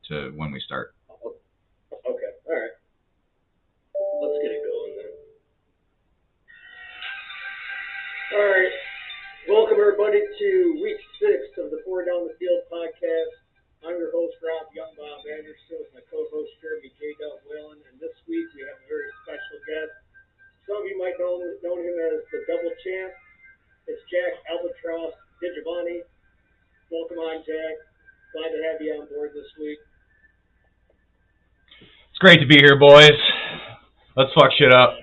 to when we start. Okay, all right. Let's get it going then. All right. Welcome, everybody, to week 6 of the Four Down the Field podcast. I'm your host, Rob Young Bob Anderson, with my co-host, Jeremy J. Whalen. And this week we have a very special guest. Some of you might know him as the Double Champ. It's Jack Albatross DiGiovanni. Welcome on, Jack. Glad to have you on board this week. It's great to be here, boys. Let's fuck shit up.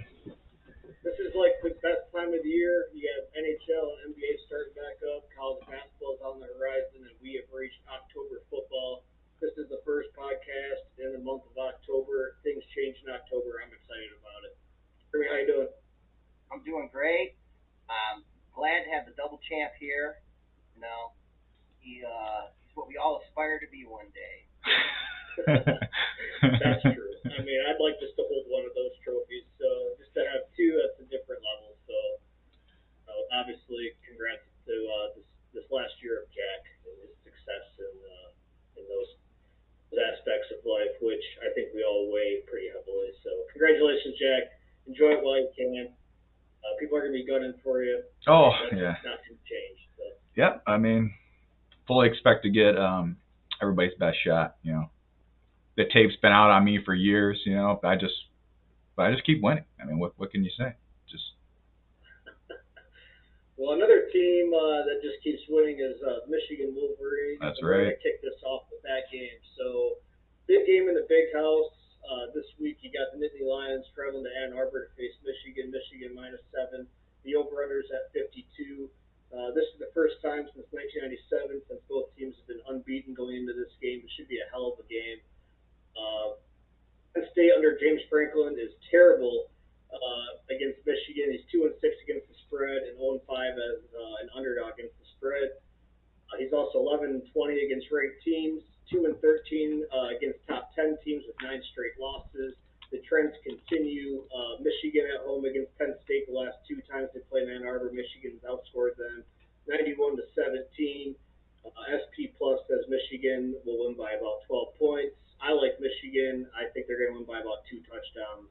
This is like the best time of the year. You have NHL and NBA starting back up. College basketball is on the horizon, and we have reached October football. This is the first podcast in the month of October. Things change in October. I'm excited about it. Jeremy, how you doing? I'm doing great. Glad to have the Double Champ here. You know, he's what we all aspire to be one day. That's true. I mean, I'd like just to hold one of those trophies. So just to have two, that's a different level. So obviously, congrats to this last year of Jack and his success in those aspects of life, which I think we all weigh pretty heavily. So congratulations, Jack. Enjoy it while you can. People are going to be gunning for you. Oh, that's yeah. Not to change. So. Yep. I mean, fully expect to get everybody's best shot. You know, the tape's been out on me for years. You know, I just keep winning. I mean, what can you say? Just. Well, another team that just keeps winning is Michigan Wolverines. That's right. We're going right. to kick this off with that game. So, big game in the big house. This week, you got the Nittany Lions traveling to Ann Arbor to face Michigan. Michigan -7. The over-under's at 52. This is the first time since 1997 since both teams have been unbeaten going into this game. It should be a hell of a game. Penn State under James Franklin is terrible against Michigan. He's 2-6 against the spread and 0-5 as an underdog against the spread. He's also 11-20 against ranked teams, 2-13 against top 10 teams with 9 straight losses. The trends continue. Michigan at home against Penn State the last 2 times they played in Ann Arbor. Michigan's outscored them 91-17. SP Plus says Michigan will win by about 12 points. I like Michigan. I think they're going to win by about 2 touchdowns.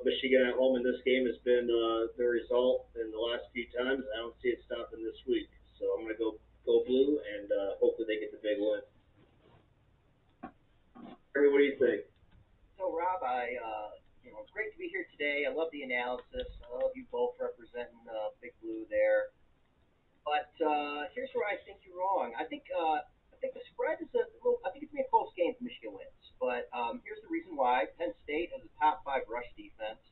Michigan at home in this game has been the result in the last few times. I don't see it stopping this week. So I'm going to go blue, and hopefully they get the big win. Jeremy, what do you think? So, Rob, it's great to be here today. I love the analysis. I love you both representing Big Blue there. But here's where I think you're wrong. I think the spread is I think it's going to be a close game if Michigan wins. But here's the reason why. Penn State has a top 5 rush defense.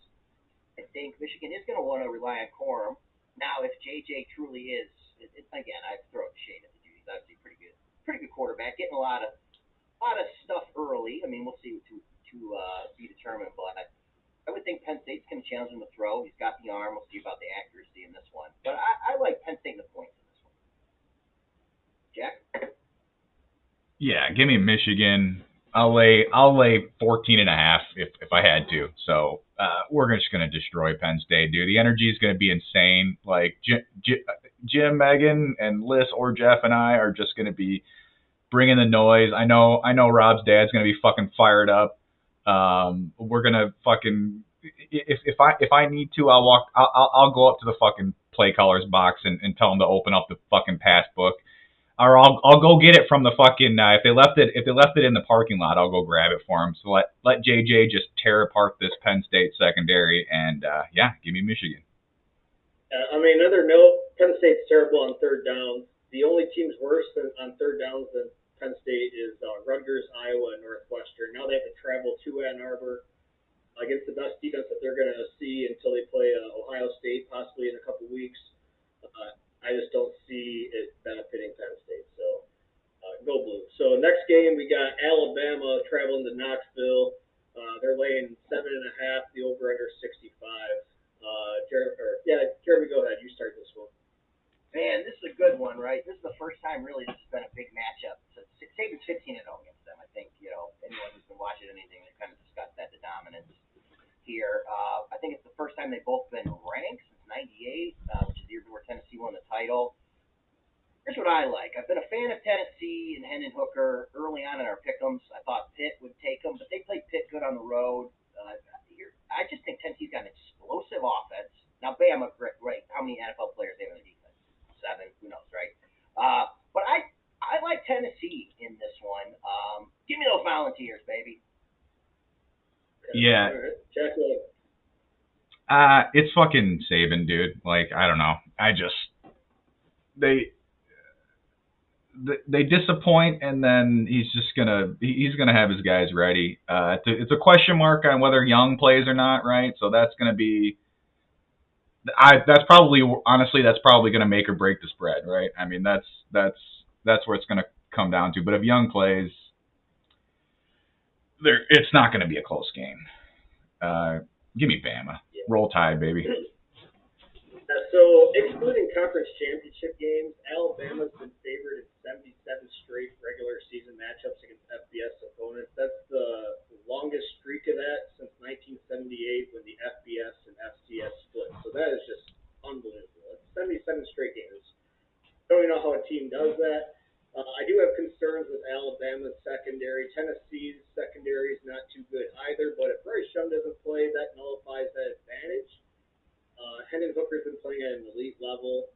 I think Michigan is going to want to rely on Corum. Now, if JJ truly is, again, I throw the shade at the dude. He's obviously pretty good quarterback, getting a lot of stuff early. I mean, we'll see to be determined. But I would think Penn State's going to challenge him to throw. He's got the arm. We'll see about the accuracy in this one. But I like Penn State in the points in this one. Jack? Yeah, give me Michigan. I'll lay 14.5 if I had to. So we're just gonna destroy Penn State, dude. The energy is gonna be insane. Like Jim, Megan, and Liz or Jeff and I are just gonna be bringing the noise. I know Rob's dad's gonna be fucking fired up. We're gonna fucking if I need to, I'll go up to the fucking play callers box and tell them to open up the fucking pass book. Or I'll go get it from the fucking if they left it in the parking lot, I'll go grab it for them. So let JJ just tear apart this Penn State secondary and give me Michigan. Another note: Penn State's terrible on third downs. The only teams worse on third downs than Penn State is Rutgers, Iowa, and Northwestern. Now they have to travel to Ann Arbor against the best defense that they're going to see until they play Ohio State, possibly in a couple weeks. I just don't see it benefiting Penn State. So go blue. So next game we got Alabama traveling to Knoxville. They're laying 7.5. The over/under 65. Jeremy, go ahead. You start this one. Man, this is a good one, right? This is the first time really this has been a big matchup. So Saban's 15-0 against them. I think anyone who's been watching anything, they kind of just got that the dominance here. I think it's the first time they've both been ranked since '98, which is the year before Tennessee won the title. Here's what I like. I've been a fan of Tennessee and Hendon Hooker Parker early on in our pick'ems. I thought Pitt would take them, but they played Pitt good on the road. I just think Tennessee's got an explosive offense. Now, Bama, great. How many NFL players they have on the defense? 7. Who knows, right? But I like Tennessee in this one. Give me those Volunteers, baby. Yeah. Jack, It's fucking Saban, dude. Like, I don't know. They disappoint, and then he's gonna have his guys ready. It's a question mark on whether Young plays or not, right? So that's gonna be. That's probably gonna make or break the spread, right? I mean, that's where it's gonna come down to. But if Young plays, it's not gonna be a close game. Give me Bama. Yeah. Roll Tide, baby. So, excluding conference championship games, Alabama's been favored in 77 straight regular season matchups against FBS opponents. That's the longest streak of that since 1978 when the FBS and FCS split. So that is just unbelievable. It's 77 straight games. Don't even know how a team does that. I do have concerns with Alabama's secondary. Tennessee's secondary is not too good either, but if Bryce Young doesn't play, that nullifies that advantage. Hendon Hooker's been playing at an elite level.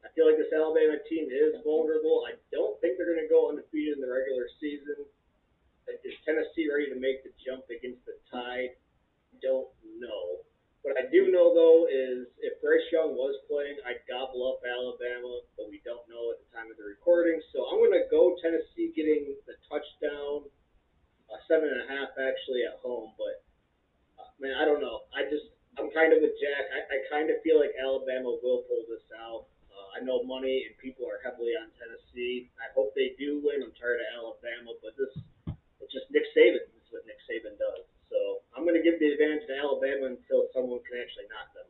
I feel like this Alabama team is vulnerable. I don't think they're going to go undefeated in the regular season. Is Tennessee ready to make the jump against the Tide? Don't know. What I do know, though, is if Bryce Young was playing, I'd gobble up Alabama, but we don't know at the time of the recording. So I'm going to go Tennessee getting the touchdown, 7.5 actually at home. But, man, I don't know. I'm kind of with Jack. I kind of feel like Alabama will pull this out. I know money and people are heavily on Tennessee. I hope they do win. I'm tired of Alabama, but it's just Nick Saban. This is what Nick Saban does. So I'm going to give the advantage to Alabama until someone can actually knock them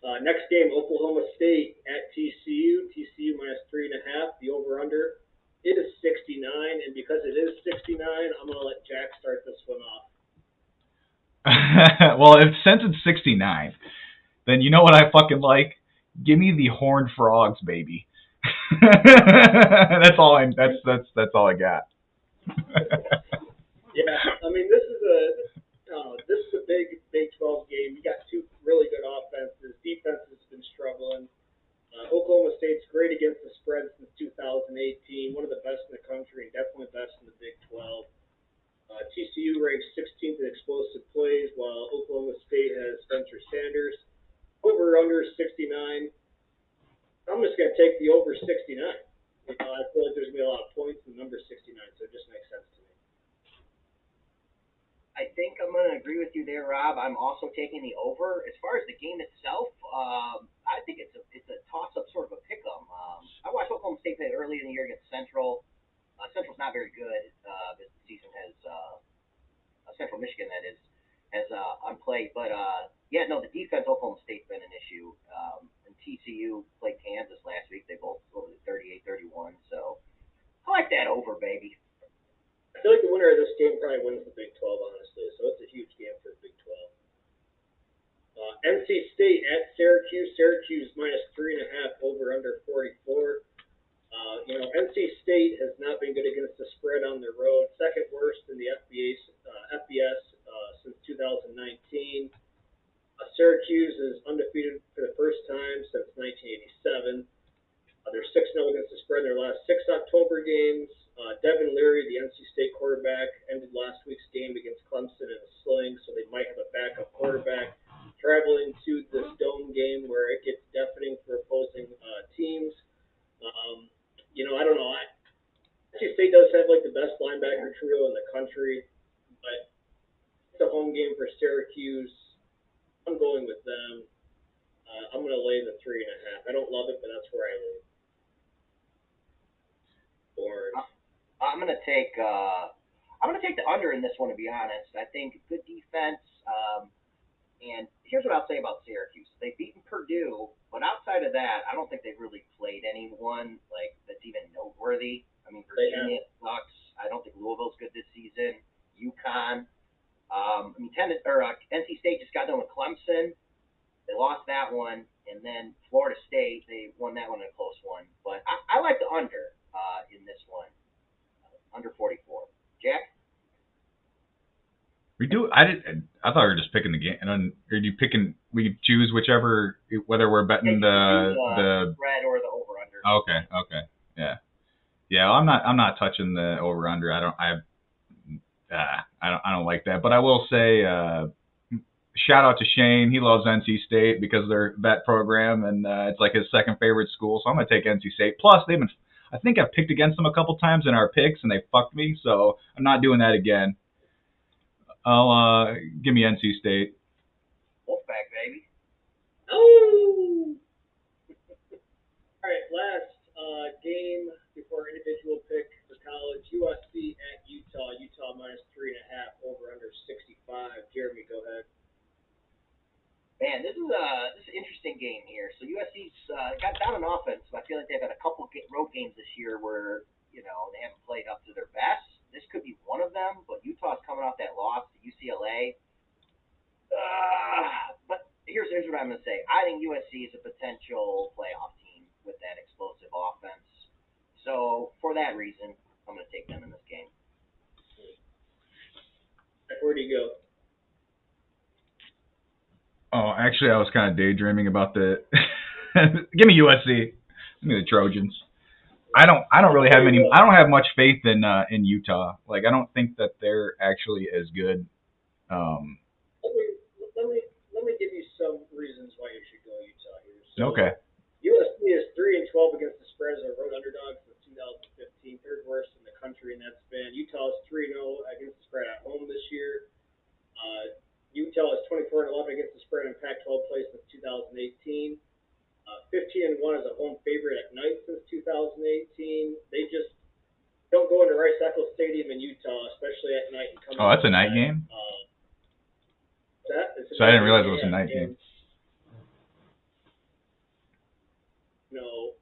off. Next game, Oklahoma State at TCU. TCU minus 3.5. The over/under is 69, and because it is 69, I'm going to let Jack start this one off. Well, since it's 69, then you know what I fucking like? Give me the Horned Frogs, baby. That's all I got. Yeah, I mean this is a big Big 12 game. You got two really good offenses. Defense has been struggling. Oklahoma State's great against the spread since 2018. One of the best in the country and definitely best in the Big 12. TCU ranks 16th in explosive plays, while Oklahoma State has Spencer Sanders. Over/under 69. I'm just going to take the over 69. I feel like there's going to be a lot of points in the number 69, so it just makes sense to me. I think I'm going to agree with you there, Rob. I'm also taking the over. As far as the game itself, I think it's a toss-up, sort of a pick-em. I watched Oklahoma State play early in the year against Central. Central's not very good. This season has Central Michigan, that is, has unplayed. But, the defense Oklahoma State's been an issue. And TCU played Kansas last week. They both scored 38-31. So I like that over, baby. I feel like the winner of this game probably wins the Big 12, honestly. So it's a huge game for the Big 12. NC State at Syracuse. Syracuse minus 3.5 over/under 44. NC State has not been good against the spread on the road. Second worst in the FBS since 2019. Syracuse is undefeated for the first time since 1987. They're 6-0 against the spread in their last 6 October games. Devin Leary, the NC State quarterback, ended last week's game against Clemson in a sling, so they might have a backup quarterback traveling to this dome game where it gets deafening for opposing teams. I don't know. NC State does have like the best linebacker trio in the country, but it's a home game for Syracuse. I'm going with them. I'm going to lay the 3.5. I don't love it, but that's where I lay. I'm going to take the under in this one, to be honest. I think good defense. And here's what I'll say about Syracuse. They've beaten Purdue, but outside of that, I don't think they've really played anyone that's even noteworthy. I mean, Virginia sucks. I don't think Louisville's good this season. UConn. NC State just got done with Clemson. They lost that one. And then Florida State, they won that one in a close one. But I like the under. in this one, under 44. Jack? We do. I thought we were just picking the game. And are you picking? We could choose whichever, whether we're betting the spread or the over under. Okay. Yeah. I'm not touching the over under. I don't like that. But I will say, shout out to Shane. He loves NC State because of their vet program, and it's like his second favorite school. So I'm gonna take NC State. Plus, I think I've picked against them a couple times in our picks, and they fucked me. So I'm not doing that again. I'll give me NC State. Wolfpack, baby. Oh! All right, last game before individual pick for college. USC at Utah. Utah minus 3.5, over under 65. Jeremy, go ahead. Man, this is an interesting game here. So USC's got down on offense, but I feel like they've had a couple road games this year where they haven't played up to their best. This could be one of them, but Utah's coming off that loss to UCLA. But here's what I'm going to say. I think USC is a potential playoff team with that explosive offense. So for that reason, I'm going to take them in this game. Where do you go? Oh, actually, I was kind of daydreaming about the. Give me USC. Give me the Trojans. I don't really have any. I don't have much faith in Utah. Like, I don't think that they're actually as good. Let me give you some reasons why you should go Utah here. So, okay. USC is 3-12 against the spread as a road underdog since 2015, third worst in the country in that span. Utah is 3-0 against the spread at home this year. Utah is 24-11 against the spread in Pac-12 play since 2018. 15-1 as a home favorite at night since 2018. They just don't go into Rice Eccles Stadium in Utah, especially at night. And that's a night game? So I didn't realize it was a night game. No.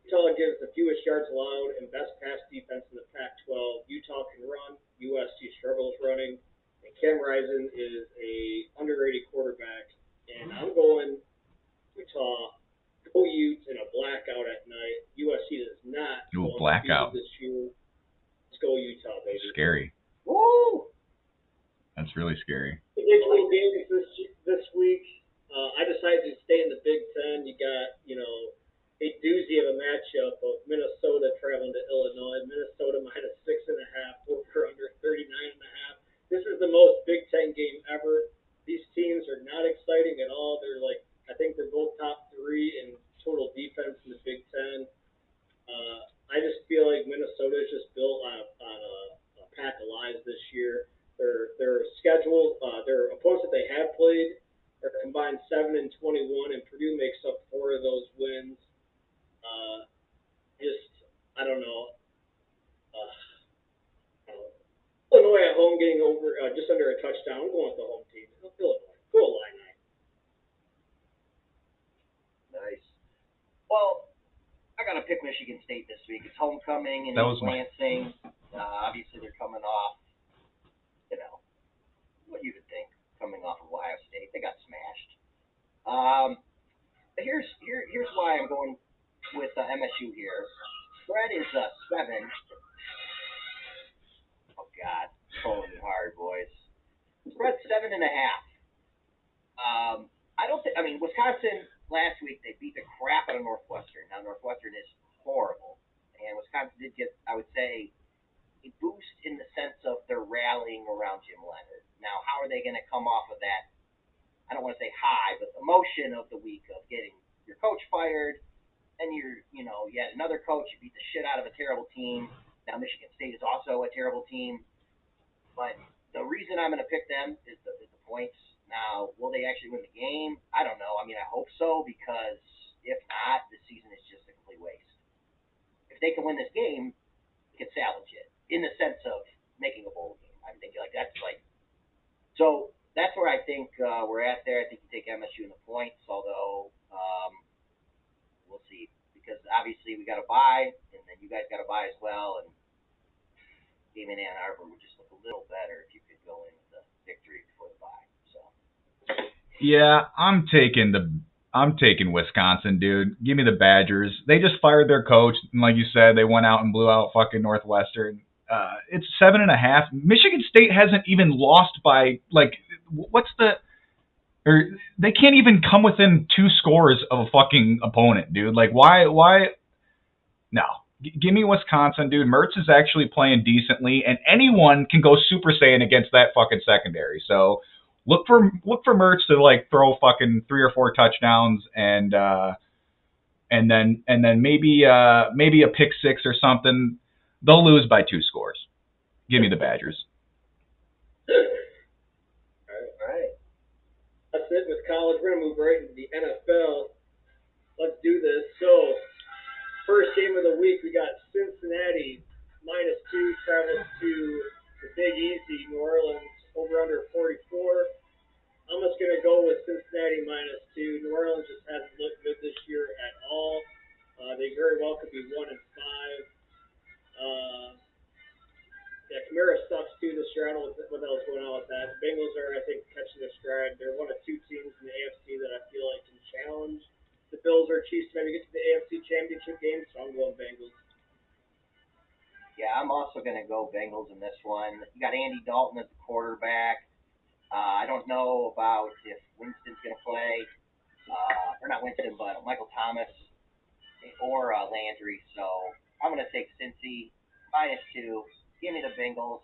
Utah gives the fewest yards allowed and best pass defense in the Pac-12. Utah can run. USC struggles running. And Cam Rising is a underrated quarterback. And I'm going Utah. Go Utes in a blackout at night. USC does not. Ooh, blackout. This year. Let's go Utah, baby. Scary. Woo! That's really scary. Individual games this week. I decided to stay in the Big Ten. You got, a doozy of a matchup of Minnesota traveling to Illinois. Minnesota minus 6.5, over under 39.5. This is the most Big Ten game ever. These teams are not exciting at all. They're I think they're both top 3 in total defense in the Big Ten. I just feel like Minnesota is just built on a pack of lies this year. Their schedule, their opponents that they have played are combined 7-21, and Purdue makes up 4 of those wins. I don't know. Illinois at home getting over just under a touchdown. I'm going with the home team. Illinois. Go Illini. Nice. Well, I got to pick Michigan State this week. It's homecoming in Lansing. Obviously, they're coming off, what you would think, coming off of Ohio State. They got smashed. Here's why I'm going with MSU here. Spread is 7. Oh, God. Pulling me hard, boys. Spread 7.5. Wisconsin last week, they beat the crap out of Northwestern. Now, Northwestern is horrible. And Wisconsin did get, I would say, a boost in the sense of they're rallying around Jim Leonard. Now, how are they going to come off of that, I don't want to say high, but emotion of the week of getting your coach fired, and you had another coach, you beat the shit out of a terrible team. Now, Michigan State is also a terrible team. But the reason I'm going to pick them is the points. Now, will they actually win the game? I don't know. I hope so, because if not, this season is just a complete waste. If they can win this game, they can salvage it in the sense of making a bowl game. I'm thinking so that's where I think we're at there. I think you take MSU in the points, although we'll see, because obviously we got to buy, and then you guys got to buy as well, and game in Ann Arbor would just look a little better if you could go in with the victory before the bye. So. Yeah, I'm taking I'm taking Wisconsin, dude. Give me the Badgers. They just fired their coach, and like you said, they went out and blew out fucking Northwestern. It's 7.5. Michigan State hasn't even lost by or they can't even come within 2 scores of a fucking opponent, dude. Like why? No. Give me Wisconsin, dude. Mertz is actually playing decently, and anyone can go Super Saiyan against that fucking secondary. So look for Mertz to like throw fucking 3 or 4 touchdowns and then maybe a pick 6 or something. They'll lose by 2 scores. Give me the Badgers. All right. That's it with college. We're gonna move right into the NFL. Let's do this. So, first game of the week, we got Cincinnati -2 travels to the Big Easy, New Orleans, over under 44. I'm just going to go with Cincinnati -2. New Orleans just hasn't looked good this year at all. They very well could be 1-5. Yeah, Kamara sucks too this year. I don't know what else going on with that. The Bengals are, I think, catching their stride. They're one of 2 teams in the AFC that I feel like can challenge the Bills or Chiefs to maybe get to the AFC Championship game, so I'm going Bengals. Yeah, I'm also going to go Bengals in this one. You got Andy Dalton as the quarterback. I don't know about if Winston's going to play, or not Winston, but Michael Thomas or Landry. So I'm going to take Cincy -2. Give me the Bengals.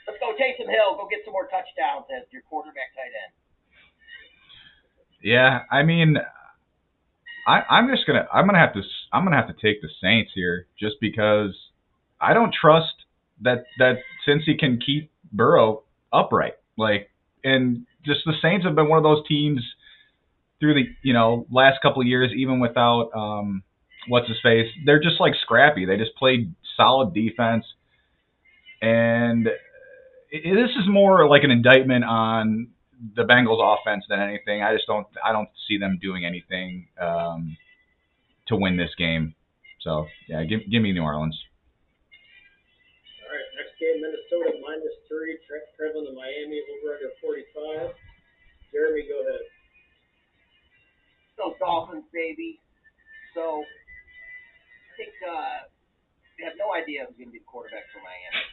Let's go Taysom Hill. Go get some more touchdowns as your quarterback tight end. Yeah, I mean, I'm gonna have to take the Saints here just because I don't trust that Cincy can keep Burrow upright. Like, and just the Saints have been one of those teams through the last couple of years, even without what's his face. They're just like scrappy. They just played solid defense, and this is more like an indictment on the Bengals offense than anything. I don't see them doing anything to win this game. So yeah, give me New Orleans. All right, next game, Minnesota -3, traveling to Miami, over under 45. Jeremy, go ahead. Those Dolphins, baby. So I think we have no idea who's going to be the quarterback for Miami.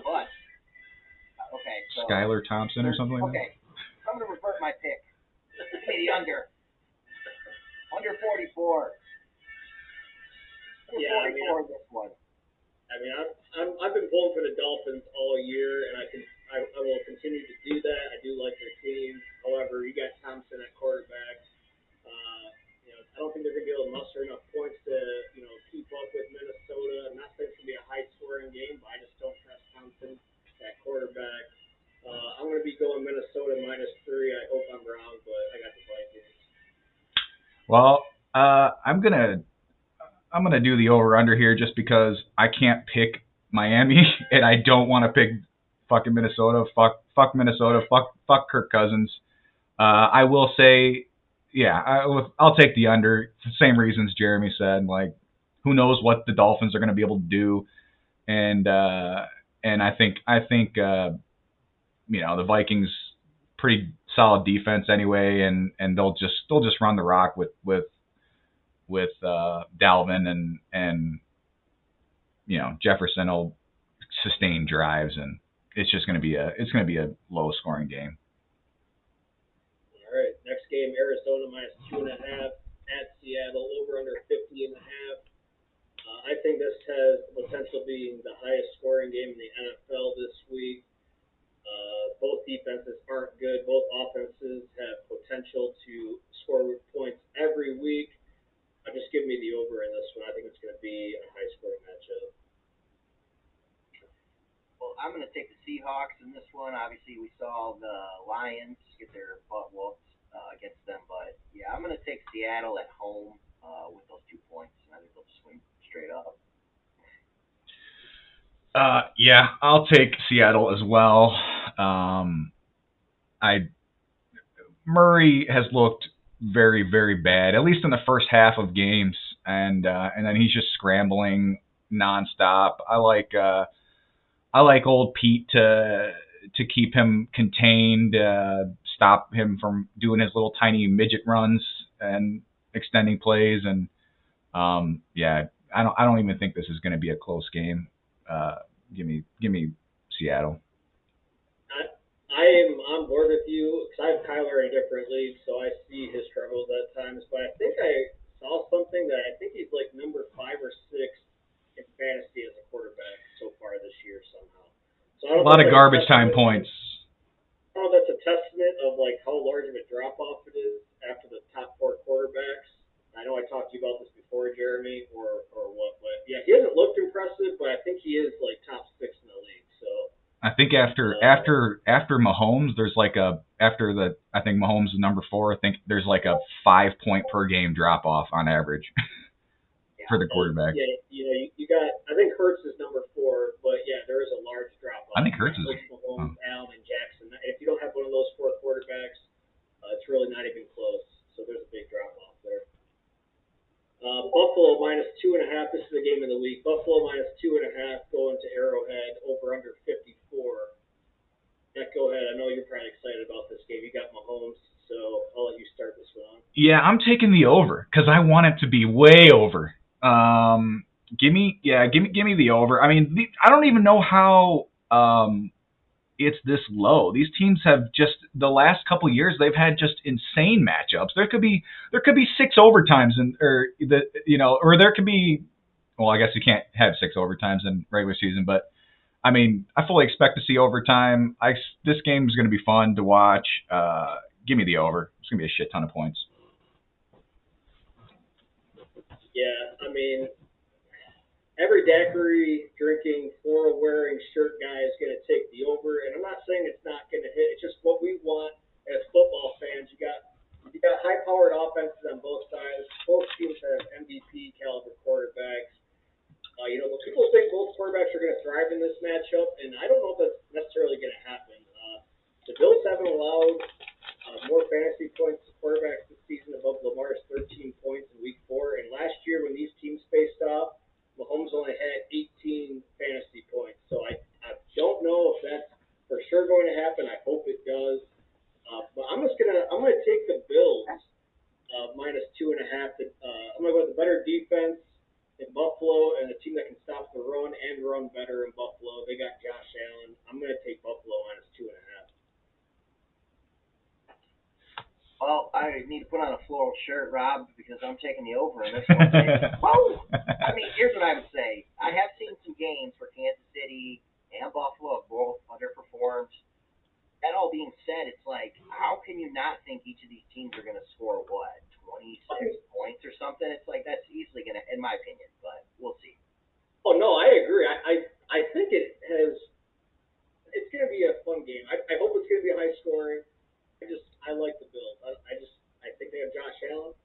But okay, so Skylar Thompson or something like that. Okay, I'm going to revert my pick. Give me the under 44. Yeah, 44 this one. I mean, I've been pulling for the Dolphins all year, and I will continue to do that. I do like their team. However, you got Thompson at quarterback. I don't think they're going to be able to muster enough points to keep up with Minnesota. I'm not saying it's going to be a high-scoring game, but I just don't trust Thompson at quarterback. I'm going to be going Minnesota -3. I hope I'm wrong, but I got the Vikings. Well, I'm gonna do the over/under here just because I can't pick Miami and I don't want to pick fucking Minnesota. Fuck Minnesota. Fuck Kirk Cousins. I will say, yeah, I'll take the under for the same reasons Jeremy said. Like, who knows what the Dolphins are going to be able to do, and I think the Vikings pretty solid defense anyway, and they'll just run the rock with Dalvin and Jefferson will sustain drives, and it's going to be a low scoring game. All right, next game, Arizona -2.5 at Seattle, over under 50.5. I think this has the potential being the highest scoring game in the NFL this week. Both defenses aren't good. Both offenses have potential to score points every week. Just give me the over in this one. I think it's going to be a high-scoring matchup. Well, I'm going to take the Seahawks in this one. Obviously, we saw the Lions get their butt whooped against them, but yeah, I'm going to take Seattle at home with those 2 points, and I think they'll just win straight up. Yeah, I'll take Seattle as well. Murray has looked very, very bad, at least in the first half of games, and then he's just scrambling nonstop. I like old Pete to keep him contained, stop him from doing his little tiny midget runs, and extending plays. And yeah, I don't even think this is going to be a close game. Give me Seattle. I am on board with you because I have Kyler in a different league, so I see his struggles at times. But I think I saw something that I think he's like number 5 or 6 in fantasy as a quarterback so far this year somehow. So I don't A lot know of if that's garbage a time testament- points. I don't know if that's a testament of like how large of a drop off it is after the top 4 quarterbacks. I know I talked to you about this before, Jeremy, or what, but yeah, he hasn't looked impressive, but I think he is like top 6 in the league. So. I think after Mahomes, there's like I think Mahomes is number 4. I think there's like a 5 point per game drop off on average for the quarterback. Yeah, you got. I think Hurts is number 4, but yeah, there is a large drop off. I think Hurts is Mahomes, Allen, and Jackson. If you don't have one of those 4 quarterbacks, it's really not even close. So there's a big drop off there. Buffalo minus 2.5. This is the game of the week. Buffalo minus 2.5 going to Arrowhead over under 54. Jack, go ahead. I know you're probably excited about this game. You got Mahomes, so I'll let you start this one on. Yeah, I'm taking the over because I want it to be way over. Give me the over. I mean, I don't even know how it's this low. These teams have just the last couple of years they've had just insane matchups. There could be 6 overtimes or there could be. Well, I guess you can't have 6 overtimes in regular season, but I mean, I fully expect to see overtime. This game is going to be fun to watch. Give me the over. It's going to be a shit ton of points. Yeah, I mean, every daiquiri drinking, floral wearing shirt guy is going to take the over, and I'm not saying it's not going to hit. It's just what we want as football fans. You got high powered offenses on both sides. Both teams have MVP caliber quarterbacks. People think both quarterbacks are going to thrive in this matchup, and I don't know if that's necessarily going to happen. The Bills haven't allowed more fantasy points to quarterbacks this season above Lamar's 13 points in Week 4, and last year when these teams faced off, Mahomes only had 18 fantasy points. So I don't know if that's for sure going to happen. I hope it does. But I'm gonna take the Bills minus 2.5. I'm gonna go with the better defense in Buffalo and a team that can stop the run and run better in Buffalo. They got Josh Allen. I'm going to take Buffalo minus 2.5. Well, I need to put on a floral shirt, Rob, because I'm taking the over in this one. Whoa! I mean, here's what I would say. I have seen some games where Kansas City and Buffalo have both underperformed. That all being said, it's like, how can you not think each of these teams are going to score, 26 points or something? It's like, that's easily going to, in my opinion, but we'll see. Oh, no, I agree. I think it's going to be a fun game. I hope it's going to be high scoring. I like the Bills. I think they have Josh Allen.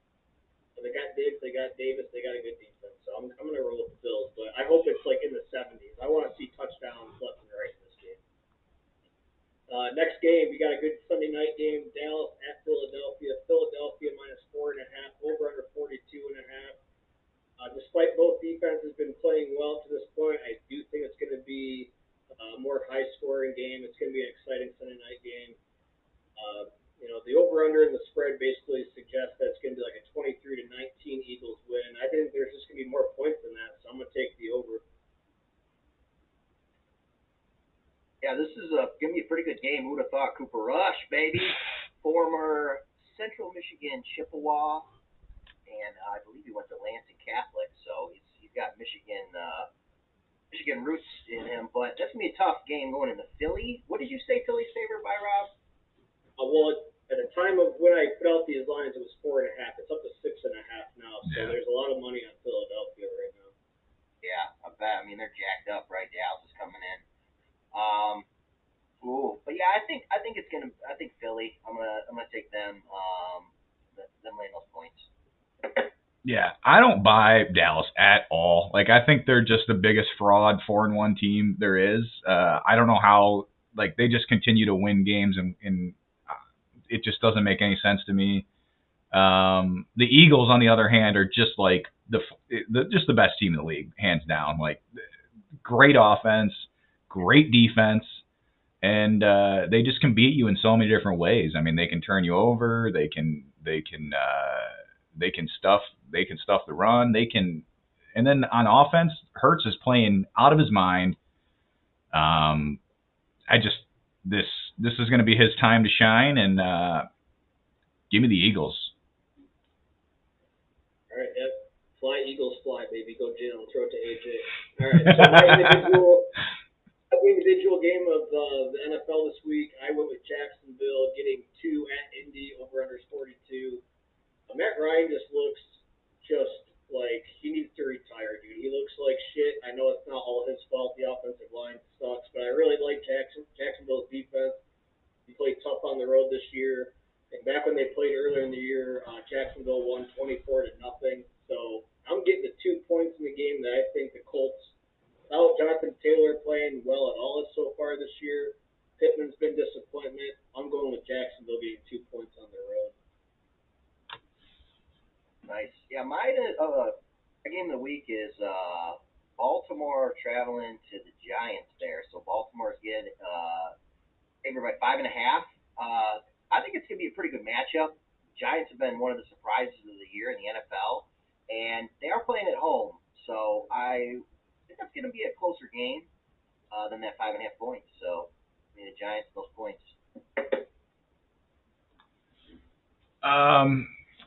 They got Diggs, they got Davis, they got a good defense. So I'm going to roll with the Bills, but I hope it's like in the 70s. I want to see touchdowns left and right in this game. Next game, we got a good Sunday night game, Dallas at Philadelphia. Philadelphia minus 4.5, over under 42.5. Despite both defenses been playing well to this point, I do think it's going to be a more high-scoring game. It's going to be an exciting Sunday night game. The over-under and the spread basically suggests that it's going to be like a 23-19 Eagles win. I think there's just going to be more points than that, so I'm going to take the over. Yeah, this is going to be a pretty good game. Who would have thought? Cooper Rush, baby. Former Central Michigan Chippewa. And I believe he went to Lansing Catholic, so he's got Michigan roots in him. But that's going to be a tough game going into Philly. What did you say Philly's favored by, Rob? Well, at the time of when I put out these lines, it was 4.5. It's up to 6.5 now, so Yeah. There's a lot of money on Philadelphia right now. Yeah, I bet. I mean, they're jacked up, right? Dallas is coming in. But yeah, I think it's gonna. I think Philly. I'm gonna take them. Them laying those points. Yeah, I don't buy Dallas at all. Like, I think they're just the biggest fraud 4-1 team there is. I don't know how. Like, they just continue to win games, and it just doesn't make any sense to me. The Eagles, on the other hand, are just like the best team in the league, hands down. Like, great offense, great defense, and they just can beat you in so many different ways. I mean, they can turn you over. They can They can stuff the run. And then on offense, Hurts is playing out of his mind. This is going to be his time to shine, and give me the Eagles. All right, yep. Fly, Eagles, fly, baby. Go Jim. Throw it to AJ. All right, so my individual game of the NFL this week, I went with Jacksonville getting 2 at Indy, over-under 42. Matt Ryan just looks just like he needs to retire, dude. He looks like shit. I know it's not all his fault. The offensive line sucks, but I really like Jacksonville's defense. He played tough on the road this year. And back when they played earlier in the year, Jacksonville won 24-0. So I'm getting the 2 points in the game that I think the Colts, without Jonathan Taylor playing well at all so far this year, Pittman's been disappointment. I'm going with Jacksonville getting 2 points on the road. Nice. Yeah, my game of the week is Baltimore traveling to the Giants there. So Baltimore's getting favored by 5.5. I think it's going to be a pretty good matchup. Giants have been one of the surprises of the year in the NFL, and they are playing at home. So I think that's going to be a closer game than that 5.5 points. So, I mean, the Giants, those points.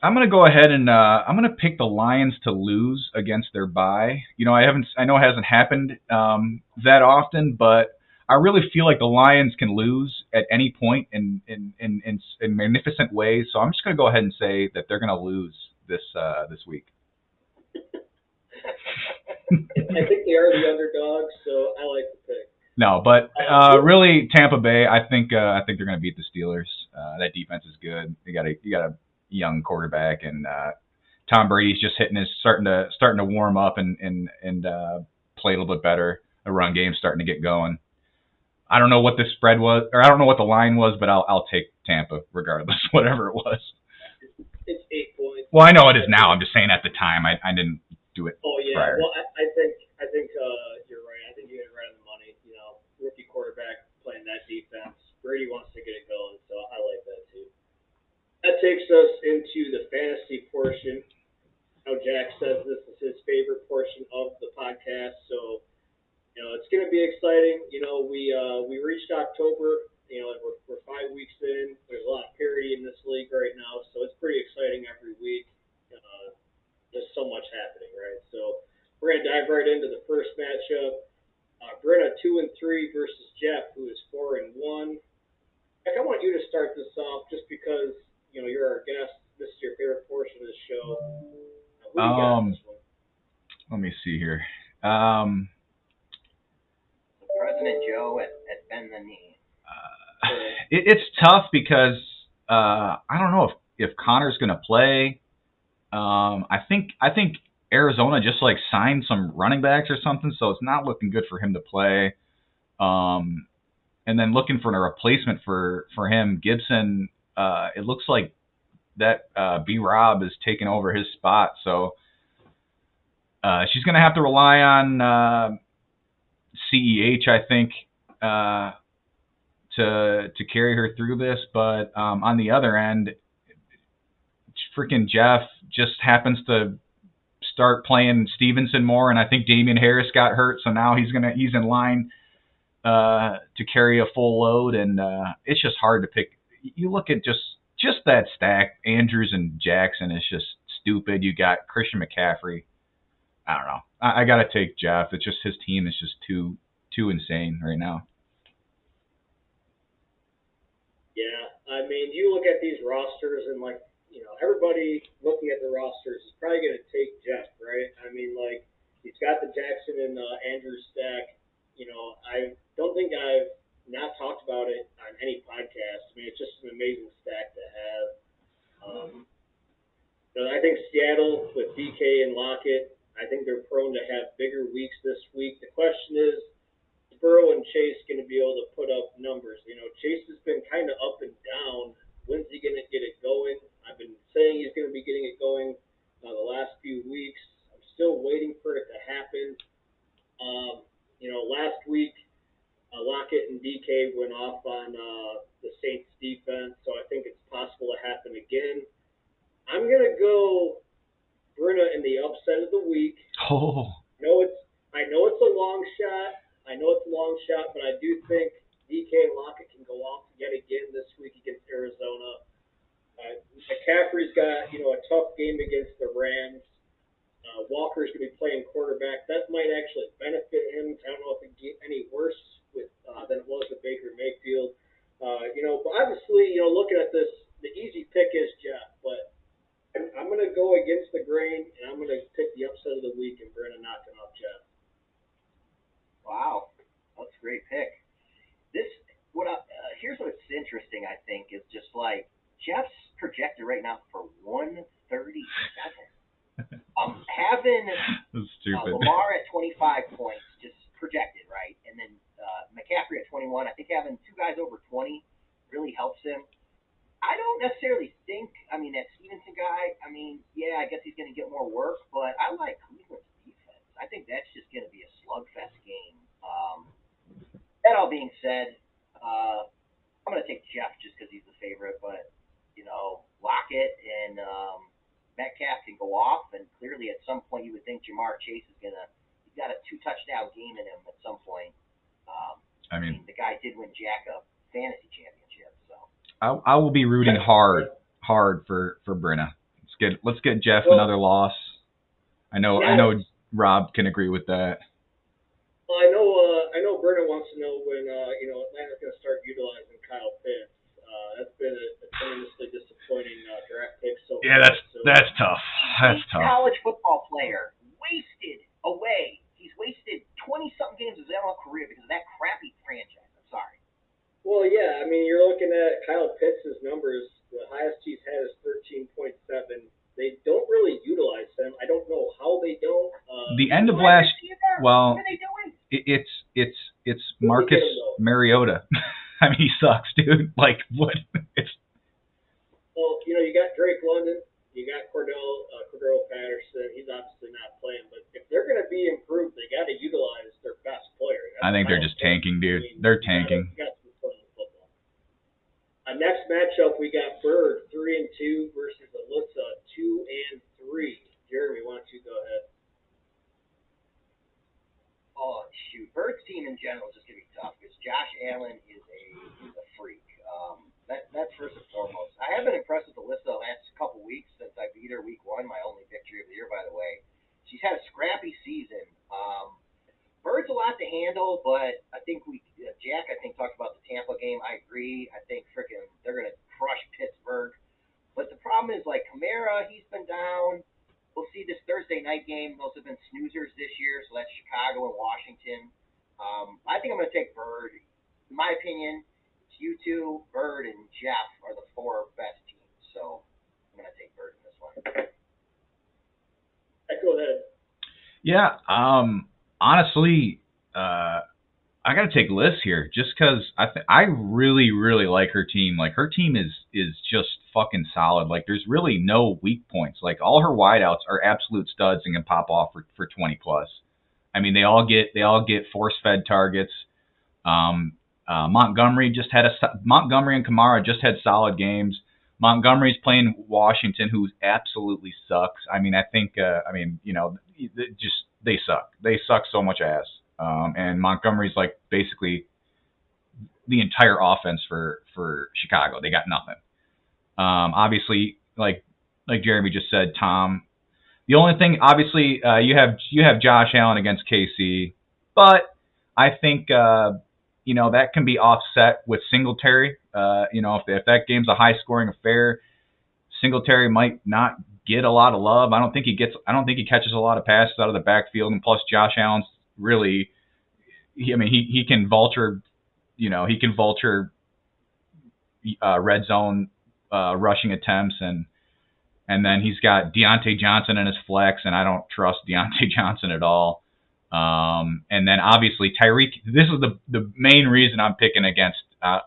I'm going to go ahead and I'm going to pick the Lions to lose against their bye. You know, I know it hasn't happened that often, but I really feel like the Lions can lose at any point in magnificent ways. So I'm just going to go ahead and say that they're going to lose this week. I think they are the underdogs, so I like the pick. No, but really Tampa Bay. I think they're going to beat the Steelers. That defense is good. You got a young quarterback, and Tom Brady's just starting to warm up and play a little bit better. The run game's starting to get going. I don't know what the spread was, or I don't know what the line was, but I'll take Tampa regardless, whatever it was. It's 8 points. Well, I know it is now. I'm just saying at the time I didn't do it. Oh yeah. prior. Well, I think you're right. I think you hit it right on the money. You know, rookie quarterback playing that defense. Brady wants to get it going, so I like that too. That takes us into the fantasy portion. Now Jack says this is his favorite portion of the podcast, so. You know, it's going to be exciting. You know, we reached October. You know, we're 5 weeks in. There's a lot of parity in this league right now, so it's pretty exciting every week. There's so much happening, right? So we're going to dive right into the first matchup. Brenna 2-3 versus Jeff, who is 4-1. Heck, I want you to start this off just because, you know, you're our guest. This is your favorite portion of the show. Who do you got in this one? Let me see here. President Joe at Bend the Knee. It's tough because I don't know if Connor's going to play. I think Arizona just like signed some running backs or something, so it's not looking good for him to play. And then looking for a replacement for him, Gibson. It looks like that B-Rob is taking over his spot, so she's going to have to rely on CEH, I think, to carry her through this. But on the other end, freaking Jeff just happens to start playing Stevenson more, and I think Damian Harris got hurt, so now he's in line to carry a full load, and it's just hard to pick. You look at just that stack, Andrews and Jackson is just stupid. You got Christian McCaffrey. I don't know. I got to take Jeff. It's just his team is just too insane right now. Yeah, I mean, you look at these rosters and, like, you know, everybody looking at the rosters is probably going to take Jeff, right? I mean, like, he's got the Jackson and Andrews stack. You know, I don't think I've not talked about it on any podcast. I mean, it's just an amazing stack to have. You know, I think Seattle with DK and Lockett, I think they're prone to have bigger weeks this week. The question is Burrow and Chase going to be able to put up numbers? You know, Chase has been kind of up and down. When's he going to get it going? I've been saying he's going to be getting it going the last few weeks. I'm still waiting for it to happen. You know, last week, Lockett and DK went off on the Saints defense, so I think it's possible to happen again. I'm gonna go Bruna in the upset of the week. Oh, I know it's a long shot. But I do think DK Lockett can go off yet again this week against Arizona. McCaffrey's got a tough game against the Rams. Walker's going to be playing quarterback. That might actually benefit him. I don't know if it get any worse than it was with Baker Mayfield. But obviously, looking at this, the easy pick is Jeff. But I'm going to go against the grain, and I'm going to pick the upset of the week and Brennan knocking off Jeff. Wow, that's a great pick. Here's what's interesting. I think is just like Jeff's projected right now for 137. Having Lamar at 25 points, just projected, right? And then McCaffrey at 21. I think having two guys over 20 really helps him. I don't necessarily think, that Stevenson guy, I guess he's going to get more work, but I like Cleveland's defense. I think that's just going to be a slugfest game. That all being said, I'm going to take Jeff just because he's the favorite, but, Lockett and Metcalf can go off, and clearly at some point you would think Jamar Chase is he's got a 2-touchdown game in him at some point. The guy did win Jack a fantasy championship, so. I will be rooting hard for Brenna. Let's get Jeff another loss. I know Rob can agree with that. Well, I know Brennan wants to know when Atlanta's going to start utilizing Kyle Pitts. That's been a tremendously disappointing draft pick so far. Yeah, that's tough. That's tough. College football player wasted away. He's wasted 20-something games of his NFL career because of that crappy franchise. I'm sorry. Well, yeah, you're looking at Kyle Pitts' numbers. The highest he's had is 13.7. They don't really utilize him. I don't know how they don't. The end of last, well, what are they doing? It's Marcus Mariota. He sucks, dude. Like, what? Well, you got Drake London, you got Cordell Patterson. He's obviously not playing, but if they're going to be improved, they got to utilize their best player. I think they're just tanking, dude. They're tanking. You got to be playing football. Next matchup, we got Bird 3-2 versus Alyssa 2-3. Jeremy, why don't you go ahead? Oh, shoot. Bird's team in general is just going to be tough because Josh Allen is a freak. That's first and foremost. I have been impressed with Alyssa the last couple weeks since I beat her week 1, my only victory of the year, by the way. She's had a scrappy season. Bird's a lot to handle, but I think Jack talked about the Tampa game. I agree. I think they're going to crush Pittsburgh. But the problem is, like, Kamara, he's been down. We'll see this Thursday night game. Those have been snoozers this year, so that's Chicago and Washington. I think I'm going to take Bird. In my opinion, it's you two, Bird, and Jeff are the 4 best teams. So I'm going to take Bird in this one. Go ahead. Yeah, honestly, I got to take Liz here just because I really, really like her team. Like, her team is just fucking solid. Like, there's really no weak points. Like, all her wideouts are absolute studs and can pop off for 20 plus. They all get force-fed targets. Montgomery and Kamara just had solid games. Montgomery's playing Washington, who absolutely sucks. I think they suck. They suck so much ass. And Montgomery's like basically the entire offense for Chicago. They got nothing. Obviously, like Jeremy just said, Tom. The only thing, obviously, you have Josh Allen against KC, but I think that can be offset with Singletary. If that game's a high-scoring affair, Singletary might not get a lot of love. I don't think he catches a lot of passes out of the backfield, and plus Josh Allen's really, he can vulture, red zone rushing attempts, and then he's got Deontay Johnson in his flex, and I don't trust Deontay Johnson at all. And then obviously Tyreek. This is the main reason I'm picking against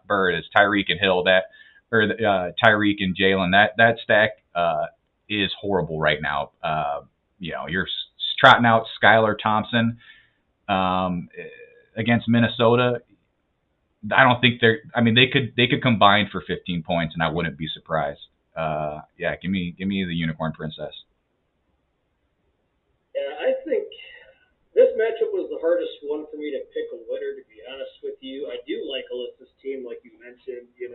Bird is Tyreek and Hill. Tyreek and Jalen. That stack is horrible right now. You're trotting out Skylar Thompson against Minnesota. I don't think they could combine for 15 points, and I wouldn't be surprised. Yeah, give me the Unicorn Princess. Yeah, I think this matchup was the hardest one for me to pick a winner. To be honest with you, I do like Alyssa's team, like you mentioned. She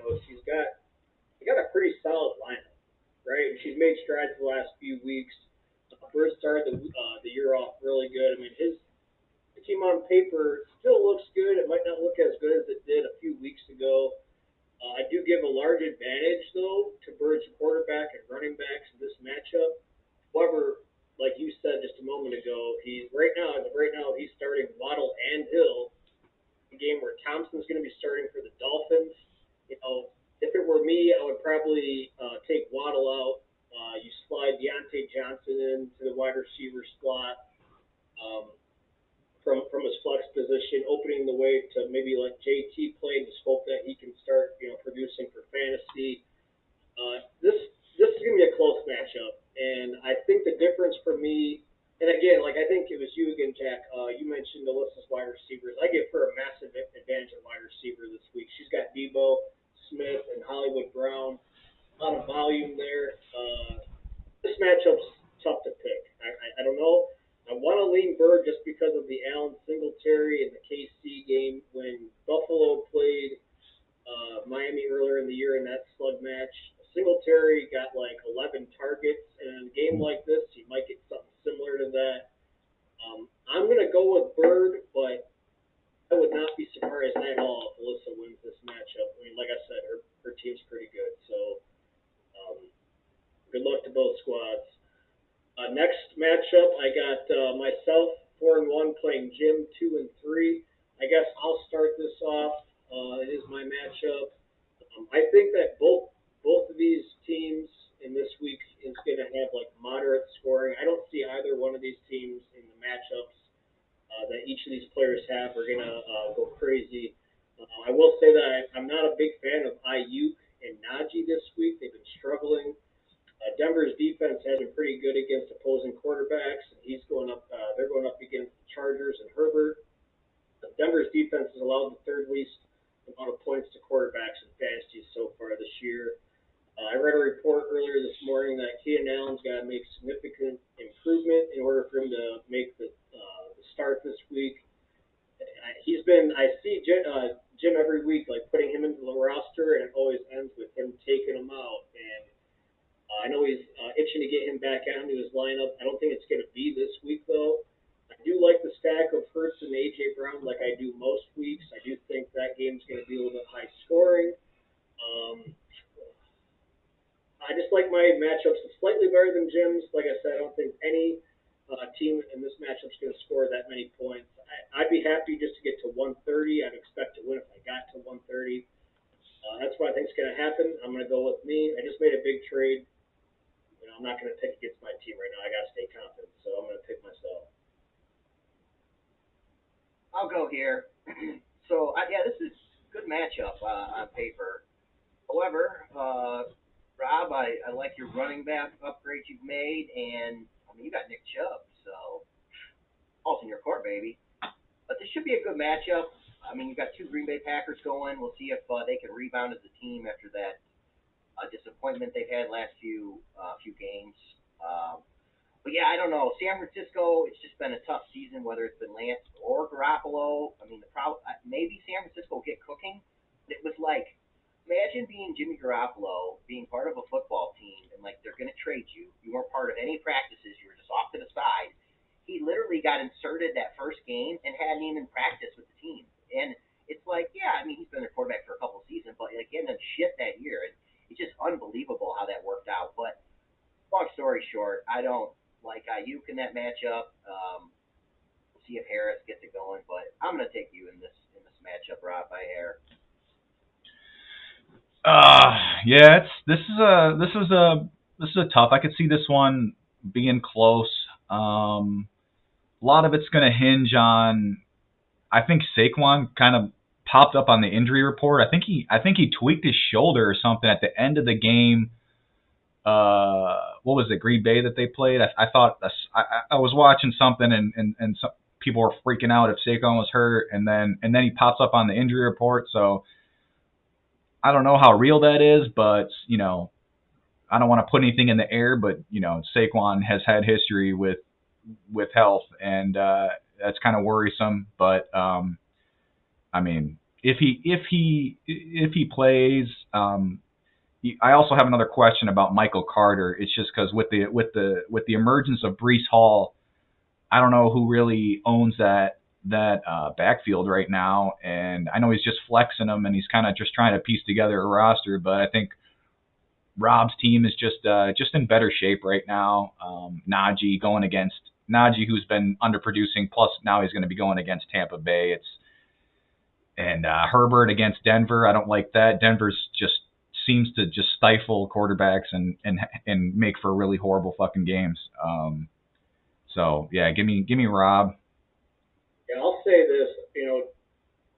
got a pretty solid lineup, right? And she's made strides the last few weeks. First started the year off really good. I mean, his team on paper still looks good. It might not look as good as it did a few weeks ago. I do give a large advantage though to Bird's quarterback and running backs in this matchup. However, like you said just a moment ago, as of right now, he's starting Waddle and Hill. A game where Thompson's going to be starting for the Dolphins. You know, if it were me, I would probably take Waddle out. You slide Deontay Johnson into the wide receiver slot. Um, from his flex position, opening the way to maybe let JT play. Just hope that he can start, producing for fantasy. This is gonna be a close matchup, and I think the difference for me, and again, like I think it was you again, Jack. You mentioned Alyssa's wide receivers. I give her a massive advantage at wide receiver this week. She's got Debo, Smith, and Hollywood Brown. A lot of volume there. This matchup's tough to pick. I don't know. I want to lean Bird just because of the Allen Singletary and the KC game when Buffalo played Miami earlier in the year in that slug match. Singletary got like 11 targets, and in a game like this, he might get something similar to that. I'm going to go with Bird, but I would not be surprised at all if Alyssa wins this matchup. I mean, like I said, her team's pretty good, so good luck to both squads. Next matchup, I got myself 4-1 playing Jim 2-3. I guess I'll start this off. It is my matchup. I think that both of these teams in this week is going to have like moderate scoring. I don't see either one of these teams in the matchups that each of these players have are going to go crazy. I will say that I'm not a big fan of Ayuk and Najee this week. They've been struggling. Denver's defense has been pretty good against opposing quarterbacks, and he's going up. They're going up against the Chargers and Herbert. Denver's defense has allowed the third least amount of points to quarterbacks in fantasy so far this year. I read a report earlier this morning that Keenan Allen's got to make significant improvement in order for him to make the start this week. I see Jim every week, like putting him into the roster, and it always ends with him taking him out. And I know he's itching to get him back onto his lineup. I don't think it's going to be this week, though. I do like the stack of Hurts and A.J. Brown like I do most weeks. I do think that game's going to be a little bit high scoring. I just like my matchups slightly better than Jim's. Like I said, I don't think any team in this matchup is going to score that many points. I'd be happy just to get to 130. I'd expect to win if I got to 130. That's what I think is going to happen. I'm going to go with me. I just made a big trade. I'm not going to pick against my team right now. I got to stay confident, so I'm going to pick myself. I'll go here. Yeah, this is a good matchup on paper. However, Rob, I like your running back upgrade you've made, and I mean you got Nick Chubb, so all's in your court, baby. But this should be a good matchup. I mean, you got two Green Bay Packers going. We'll see if they can rebound as a team after that disappointment they've had last few games. But yeah, I don't know. San Francisco, it's just been a tough season, whether it's been Lance or Garoppolo. I mean, maybe San Francisco will get cooking. It was like, imagine being Jimmy Garoppolo, being part of a football team, and like they're going to trade you. You weren't part of any practices. You were just off to the side. He literally got inserted that first game and hadn't even practiced with the team. And it's like, yeah, I mean, he's been their quarterback for a couple of seasons, but like, he ended up shit that year. It's just unbelievable how that worked out. But long story short, I don't like Ayuk in that matchup. We'll see if Harris gets it going, but I'm gonna take you in this matchup, Rob, by hair. Yeah, this is a tough. I could see this one being close. A lot of it's gonna hinge on. I think Saquon kind of popped up on the injury report. I think he tweaked his shoulder or something at the end of the game. What was it, Green Bay that they played? I thought I was watching something and some people were freaking out if Saquon was hurt, and then he pops up on the injury report. So I don't know how real that is, but I don't want to put anything in the air, but Saquon has had history with health, and that's kind of worrisome. But I mean, if he plays, I also have another question about Michael Carter. It's just because with the emergence of Breece Hall, I don't know who really owns that backfield right now, and I know he's just flexing them, and he's kind of just trying to piece together a roster. But I think Rob's team is just in better shape right now. Najee, who's been underproducing, plus now he's going to be going against Tampa Bay. And Herbert against Denver. I don't like that. Denver's just seems to just stifle quarterbacks and make for really horrible fucking games. So yeah, give me Rob. Yeah, I'll say this.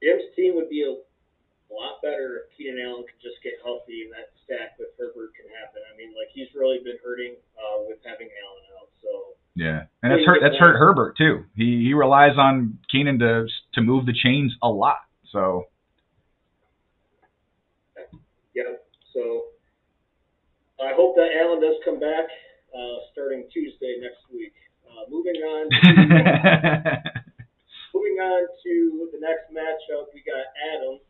Jim's team would be a lot better if Keenan Allen could just get healthy and that stack with Herbert can happen. I mean, he's really been hurting with having Allen out. So yeah, and that's hurt Herbert too. He relies on Keenan to move the chains a lot. So yeah, so I hope that Allen does come back starting Tuesday next week. Moving on to the next matchup, we got Adam,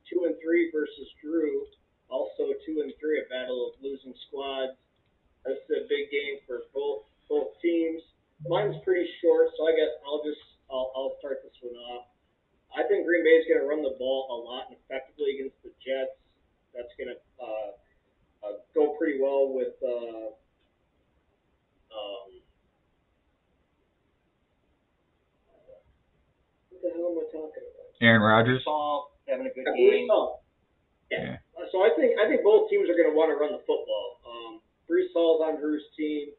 2-3 versus Drew, also 2-3, a battle of losing squads. This is a big game for both teams. Mine's pretty short, so I guess I'll start this one off. I think Green Bay is going to run the ball a lot and effectively against the Jets. That's going to go pretty well with what the hell am I talking about? Aaron Rodgers. Having a good game. Yeah. So I think both teams are going to want to run the football. Breece Hall's on Drew's team.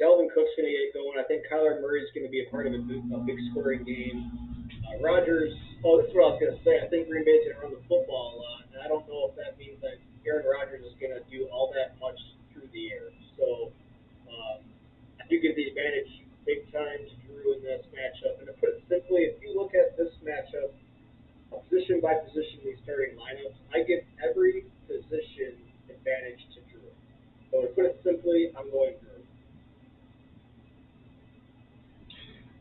Dalvin Cook's going to get going. I think Kyler Murray's going to be a part of a big scoring game. Rodgers. Oh, this is what I was going to say. I think Green Bay's going to run the football a lot, and I don't know if that means that Aaron Rodgers is going to do all that much through the air. So I do give the advantage big time to Drew in this matchup. And to put it simply, if you look at this matchup, position by position, these starting lineups, I give every position advantage to Drew. So to put it simply, I'm going Drew.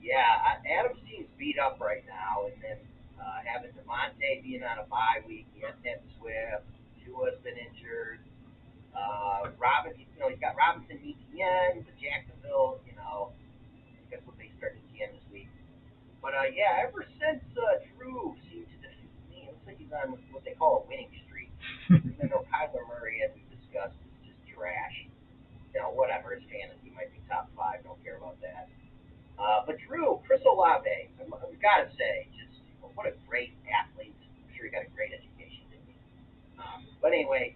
Yeah, Adam's team's beat up right now, and then having Devontae being on a bye week, he hasn't had Swift, Tua's been injured. He's got Robinson, ETN, but Jacksonville, that's what they started ETN this week. But yeah, ever since Drew seemed to defeat me, it looks like he's on what they call a winning streak. Even though Kyler Murray, as we've discussed, is just trash. Whatever, his fantasy might be top 5, don't care about that. But Drew, Chris Olave, I've got to say, just what a great athlete. I'm sure he got a great education, didn't he? But anyway,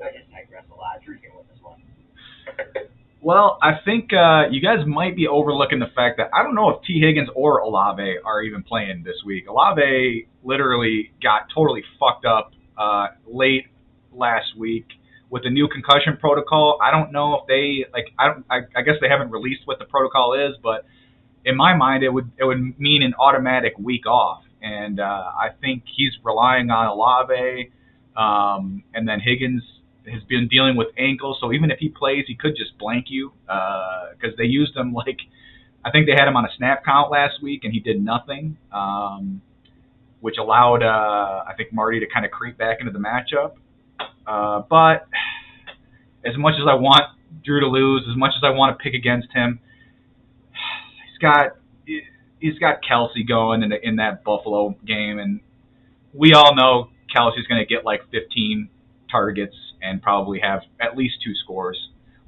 I just digress a lot. Drew's going to win this one. Well, I think you guys might be overlooking the fact that I don't know if T. Higgins or Olave are even playing this week. Olave literally got totally fucked up late last week with the new concussion protocol. I don't know if they I guess they haven't released what the protocol is, but in my mind it would mean an automatic week off. And I think he's relying on Olave, and then Higgins has been dealing with ankles, so even if he plays, he could just blank you because they used him I think they had him on a snap count last week, and he did nothing, which allowed I think Marty to kind of creep back into the matchup. But as much as I want Drew to lose, as much as I want to pick against him, he's got Kelsey going in that Buffalo game, and we all know Kelsey's going to get 15 targets and probably have at least 2 scores.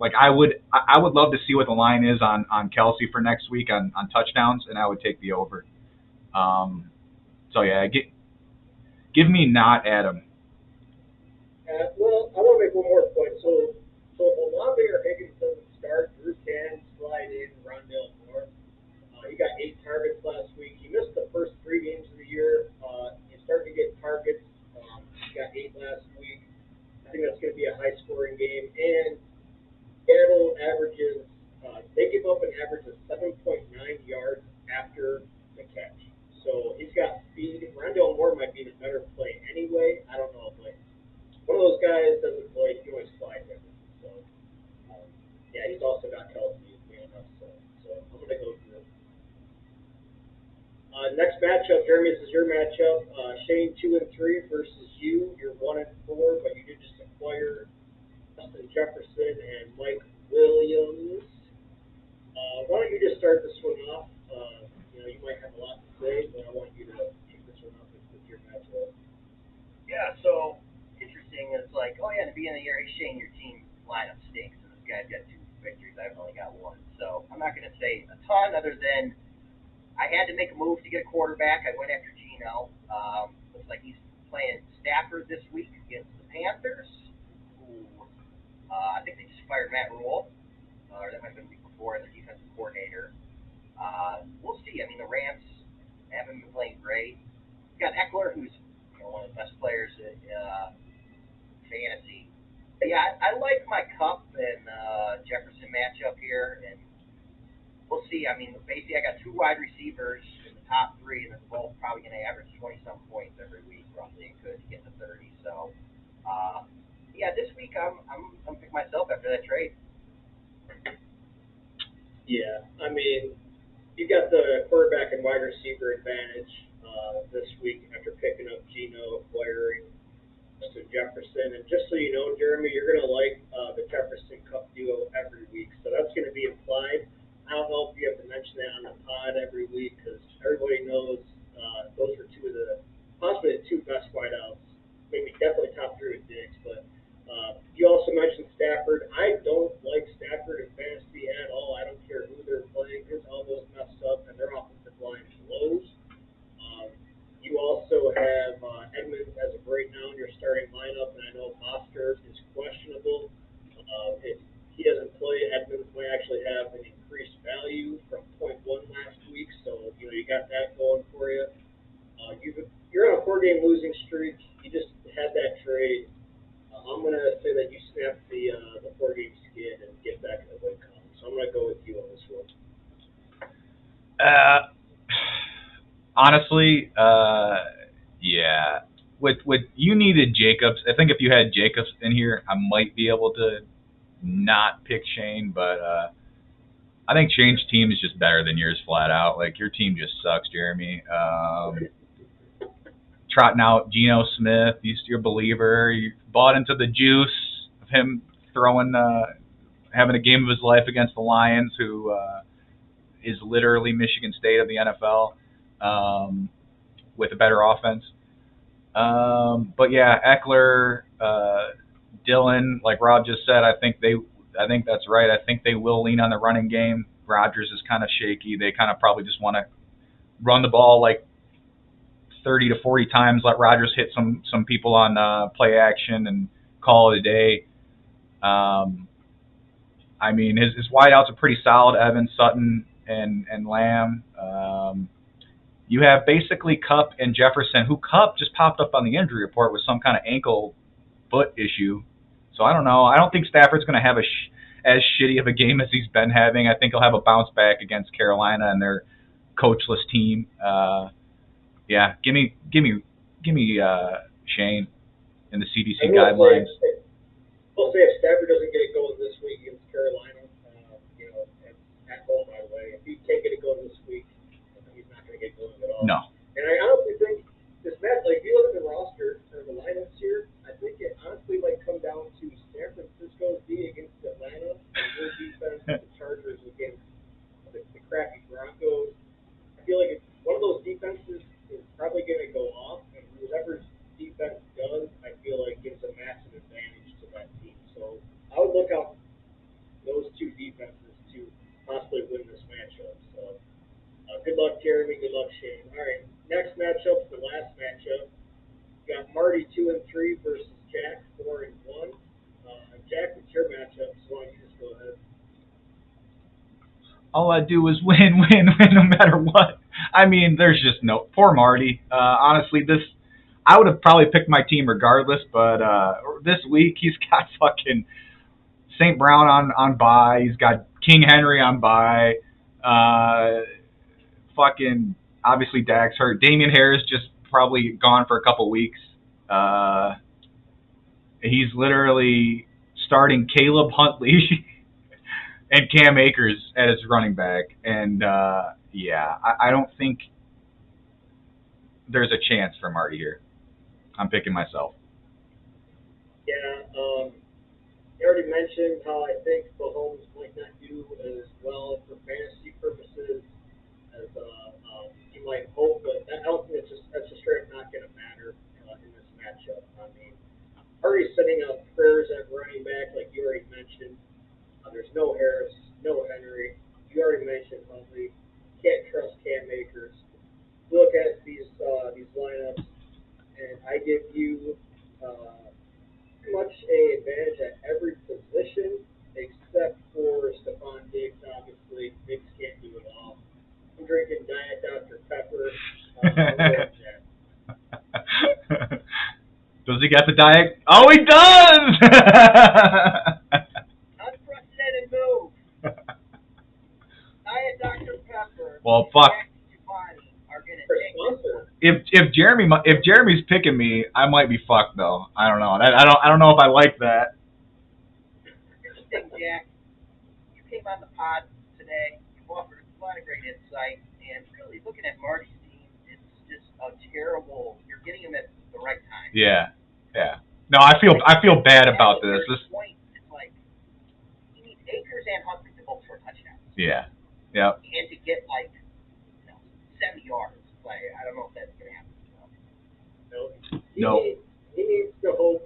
I would love to see what the line is on Kelsey for next week on touchdowns, and I would take the over. So yeah, give me not Adam. Well, I want to make one more point. So if Olave or Higgins doesn't start, Drew can slide in Rondale Moore. He got 8 targets last week. He missed the first 3 games of the year. He's starting to get targets. He got 8 last week. I think that's going to be a high-scoring game. And Seattle averages, they give up an average of 7.9 yards after the catch. So he's got speed. Rondale Moore might be the better play anyway. I don't know, but one of those guys doesn't play. He can always matchup, Jeremy, this is your matchup. Shane 2-3 versus you. You're 1-4, but you did just acquire Justin Jefferson and Mike Williams. Why don't you just start this one off? You might have a lot to say, but I want you to kick this one off with your matchup. Yeah, so interesting. It's like, oh yeah, at the beginning of the year, hey Shane, your team lineup stinks, and this guy's got 2 victories. I've only got 1. So I'm not going to say a ton other than I had to make a move to get a quarterback. I went after Geno. Looks like he's playing Stafford this week against the Panthers. Who, I think they just fired Matt Rule, or that might have been the week before, their defensive coordinator. We'll see. I mean, the Rams haven't been playing great. We've got Eckler, who's one of the best players in fantasy. But yeah, I like my Cup and Jefferson matchup here, and we'll see. I mean, basically, I got 2 wide receivers in the top 3, and they're both probably going to average 20-some points every week, roughly. It could get to 30. So, yeah, this week I'm picking myself after that trade. Yeah, I mean, you got the quarterback and wide receiver advantage this week after picking up Geno, acquiring Justin Jefferson. And just so you know, Jeremy, you're going to like the Jefferson Cup duo every week. So that's going to be implied. I don't know if you have to mention that on the pod every week because everybody knows those are possibly the 2 best wideouts. Maybe definitely top 3 with Diggs. But you also mentioned Stafford. I don't like Stafford in fantasy at all. I don't care who they're playing. His elbow's messed up and their offensive line blows. You also have Edmonds as of right now in your starting lineup, and I know Foster is questionable. If he doesn't play, Edmonds might actually have an increased value from 0.1 last week, so you got that going for you. You're on a 4-game losing streak. You just had that trade. I'm going to say that you snapped the 4-game skid and get back in the win column. So I'm going to go with you on this one. Honestly, yeah. With you needed Jacobs. I think if you had Jacobs in here, I might be able to not pick Shane, but I think Shane's team is just better than yours flat out. Like, your team just sucks, Jeremy. Trotting out Geno Smith, you're a believer. You bought into the juice of him having a game of his life against the Lions, who is literally Michigan State of the NFL. With a better offense. But yeah, Eckler, Dillon, like Rob just said, I think that's right. I think they will lean on the running game. Rodgers is kind of shaky. They kind of probably just want to run the ball like 30 to 40 times, let Rodgers hit some people on play action and call it a day. I mean, his wideouts are pretty solid, Evans, Sutton, and Lamb. You have basically Kupp and Jefferson, who Kupp just popped up on the injury report with some kind of ankle foot issue. So I don't know. I don't think Stafford's going to have as shitty of a game as he's been having. I think he'll have a bounce back against Carolina and their coachless team. Yeah, give me Shane in the CDC guidelines. We'll say if Stafford doesn't get it going this week against Carolina, at home, by the way, if he can't get it going this week, he's not going to get going at all. No. And I honestly think this match, like, if you look at the roster or the lineups here, I think it honestly might come down to San Francisco's D against Atlanta and your defense, the Chargers against the crappy Broncos. I feel like one of those defenses is probably going to go off, and whoever's defense does, I feel like gives a massive advantage to that team. So I would look out those 2 defenses to possibly win this matchup. So good luck, Jeremy. Good luck, Shane. All right, next matchup, the last matchup. You got Marty 2-3 versus Jack 4-1. Jack, it's your matchup, so why don't you just go ahead? All I do is win, no matter what. I mean, there's just no poor Marty. Honestly, I would have probably picked my team regardless, but this week he's got fucking St. Brown on bye. He's got King Henry on bye. Fucking obviously Dak's hurt. Damian Harris just probably gone for a couple weeks. He's literally starting Caleb Huntley and Cam Akers as running back. And yeah, I don't think there's a chance for Marty here. I'm picking myself. Yeah, I already mentioned how I think Mahomes might not do as well for fantasy purposes as you might hope, but I don't think that's just straight up not going to matter in this matchup. I mean, already setting up prayers at running back, like you already mentioned. There's no Harris, no Henry. You already mentioned Huntley. Can't trust Cam Akers. Look at these lineups, and I give you pretty much a advantage at every position except for Stephon Diggs. Obviously, Diggs can't do it all. I'm drinking Diet Dr. Pepper. Does he got the diet? Oh, he does! Unprecedented move. Diet Dr. Pepper. Well, fuck. DiGiovanni are gonna take If Jeremy's picking me, I might be fucked though. I don't know. I don't know if I like that. Here's the thing, Jack. You came on the pod today. You offered a lot of great insight, and really looking at Marty's team, it's just a terrible. You're getting him at the right time. Yeah. No, I feel bad about this. This point, it's like he needs Akers and Huntley to both score touchdowns. Yeah. Yep. And to get 70 yards. I don't know if that's gonna happen. No. He needs to hope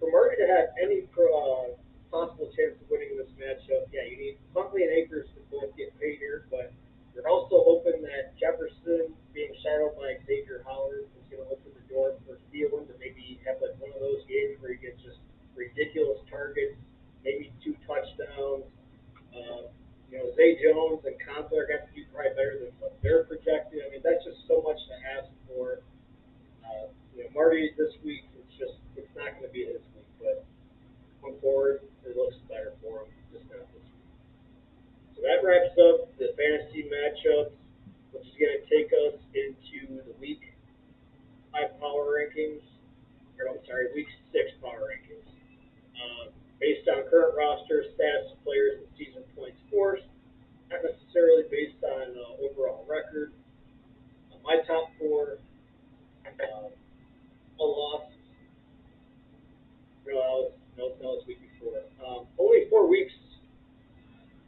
for Murray to have any possible chance of winning this matchup. Yeah, you need Huntley and Akers to both get paid here, but you're also hoping that Jefferson being shadowed by Xavier Howard is going to open the door for Thielen to maybe have one of those games where he gets just ridiculous targets, maybe 2 touchdowns. Zay Jones and Conklin are going to have to do probably better than what they're projecting. I mean, that's just so much to ask for. Marty this week, it's not going to be his week, but going forward, it looks better for him, just not this week. So that wraps up the fantasy matchups, which is going to take us into the week 5 power rankings, week 6 power rankings. Based on current roster, status of players, and season points forced, not necessarily based on overall record. My top 4 all lost. No, it's not this week before. Only 4 weeks.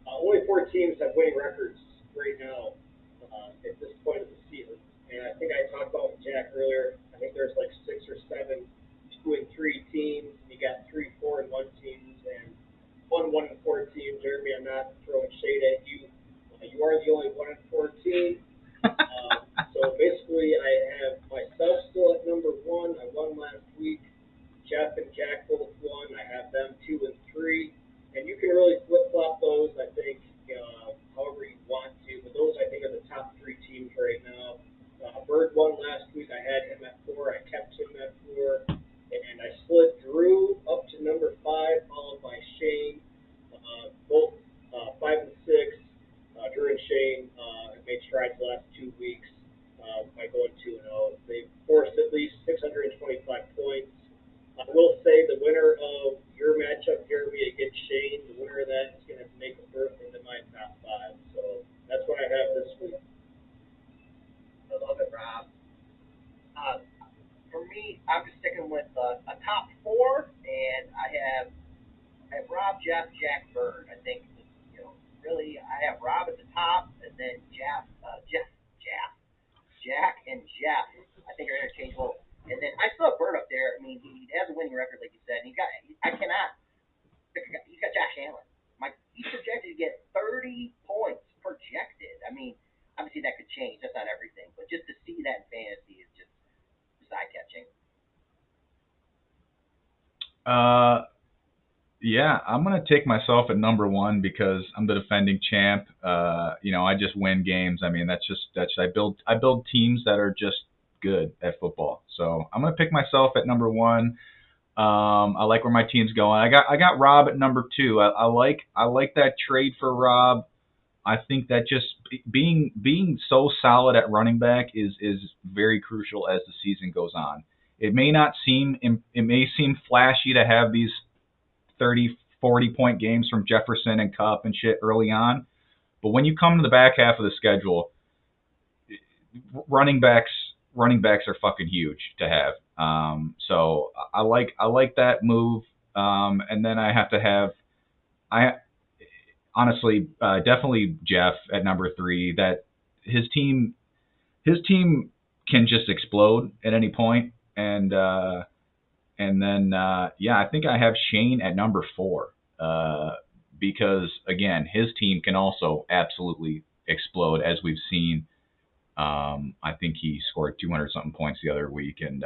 Only 4 teams have winning records right now at this point of the season. And I think I talked about with Jack earlier. I think there's 6 or 7 2-3 teams. You got 3 4-1 teams and 1-1-4 team. Jeremy, I'm not throwing shade at you. You are the only 1-4 team. So basically, I have myself still at number 1. I won last week. Jeff and Jack both won. I have them 2 and 3. And you can really flip-flop those, I think, however you want to. But those, I think, are the top 3 teams right now. Bird won last week. I had him at 4. I kept him at 4. And I slid Drew up to number 5, followed by Shane. Both 5 and 6. Drew and Shane have made strides the last 2 weeks by going 2-0. They've forced at least 625 points. I will say the winner of your matchup, Jeremy, against Shane, the winner of that is going to make a berth into my top 5. So that's what I have this week. I love it, Rob. For me, I'm just sticking with a top 4, and I have Rob, Jeff, Jack, Bird. I think, really, I have Rob at the top, and then Jack and Jeff, I think, are interchangeable. And then I still have Bird up there. I mean, he has a winning record, like you said. And he's got Josh Allen. He's projected to get 30 points projected. I mean, obviously that could change. That's not everything. But just to see that in fantasy is just eye-catching. Yeah, I'm gonna take myself at number 1 because I'm the defending champ. I just win games. I mean, I build teams that are just good at football. So I'm gonna pick myself at number 1. I like where my team's going. I got Rob at number 2. I like that trade for Rob. I think that just being so solid at running back is very crucial as the season goes on. It may seem flashy to have these 30, 40-point games from Jefferson and Kupp and shit early on. But when you come to the back half of the schedule, running backs running backs are fucking huge to have. So I like that move. And then I have to have, honestly, definitely Jeff at number 3. That his team can just explode at any point. And then I think I have Shane at number 4. Because again, his team can also absolutely explode, as we've seen. I think he scored 200 something points the other week, and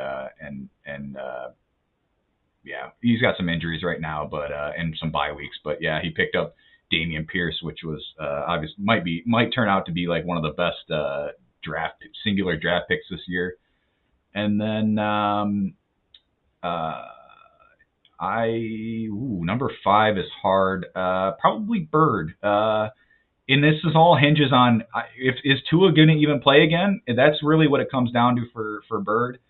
he's got some injuries right now, but and some bye weeks. But yeah, he picked up Dameon Pierce, which was obviously might turn out to be like one of the best singular draft picks this year. And then number 5 is hard. Probably Bird. And this is all hinges on if is Tua going to even play again. That's really what it comes down to for Bird.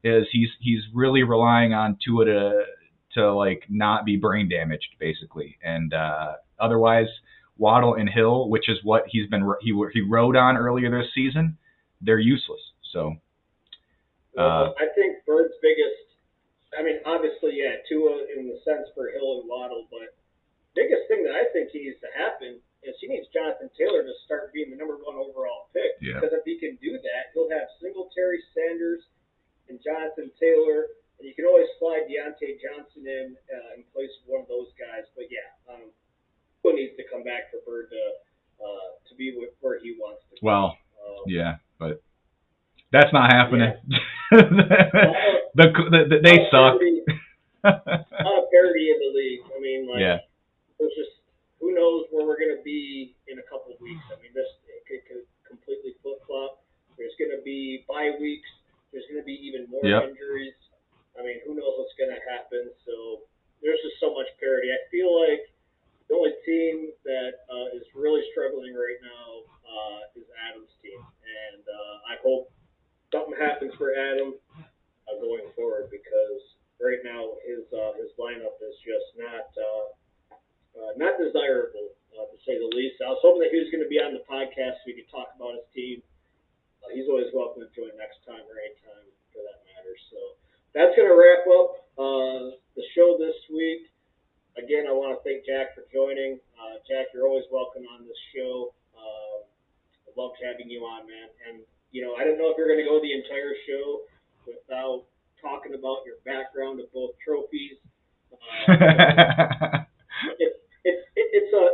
Is he's really relying on Tua to like not be brain damaged basically, and otherwise Waddle and Hill, which is what he rode on earlier this season, they're useless. So I think Bird's biggest. I mean, obviously, yeah, Tua in the sense for Hill and Waddle, but biggest thing that I think needs to happen is he needs Jonathan Taylor to start being the number 1 overall pick. Yeah. Because if he can do that, he'll have Singletary, Sanders, and Jonathan Taylor, and you can always slide Deontay Johnson in place of one of those guys. But yeah, Tua needs to come back for Bird to be where he wants to be. Well, yeah, but that's not happening. Yeah. They suck. A lot of parity in the league. I mean, like, yeah. There's just, who knows where we're going to be in a couple of weeks. I mean, it could completely flip-flop. There's going to be bye weeks. There's going to be even more injuries. I mean, who knows what's going to happen. So there's just so much parity. I feel like the only team that is really struggling right now is Adam's team. And I hope something happens for Adam going forward, because right now his lineup is just not desirable, to say the least. I was hoping that he was going to be on the podcast so we could talk about his team. He's always welcome to join next time or any time for that matter. So that's going to wrap up the show this week. Again, I want to thank Jack for joining. Jack, you're always welcome on this show. I loved having you on, man. And, I don't know if you're going to go the entire show without talking about your background of both trophies.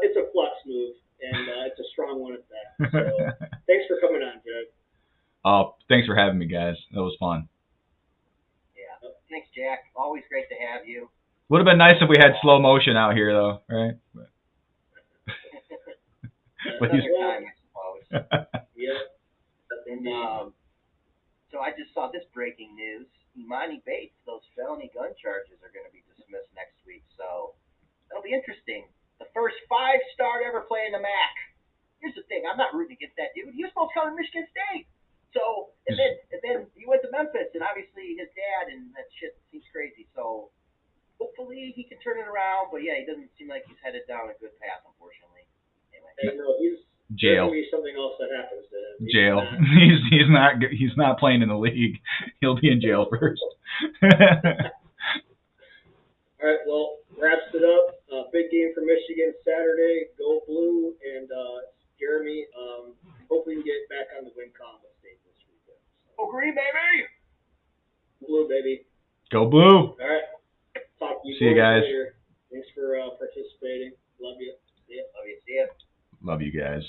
It's a flux move, and it's a strong one at that. So thanks for coming on, Jack. Oh, thanks for having me, guys. That was fun. Yeah, thanks, Jack. Always great to have you. Would have been nice if we had slow motion out here, though, right? Time, I suppose. Yeah. And so I just saw this breaking news. Imani Bates, those felony gun charges are going to be dismissed next week. So that'll be interesting. The first 5-star to ever play in the MAC. Here's the thing. I'm not rooting against that dude. He was supposed to come to Michigan State. So, and then he went to Memphis, and obviously his dad, and that shit seems crazy. So hopefully he can turn it around. But yeah, he doesn't seem like he's headed down a good path, unfortunately. Anyway. Hey, no, jail. There's going to be something else that happens to him. Jail. He's not playing in the league. He'll be in jail first. All right, well, wraps it up. Big game for Michigan Saturday. Go Blue. And Jeremy, hope we can get back on the win column with State this weekend. Go Green, baby! Blue, baby. Go Blue. All right. Talk to you. See you guys. Later. Thanks for participating. Love you. See ya. Love you. See ya. Love you guys.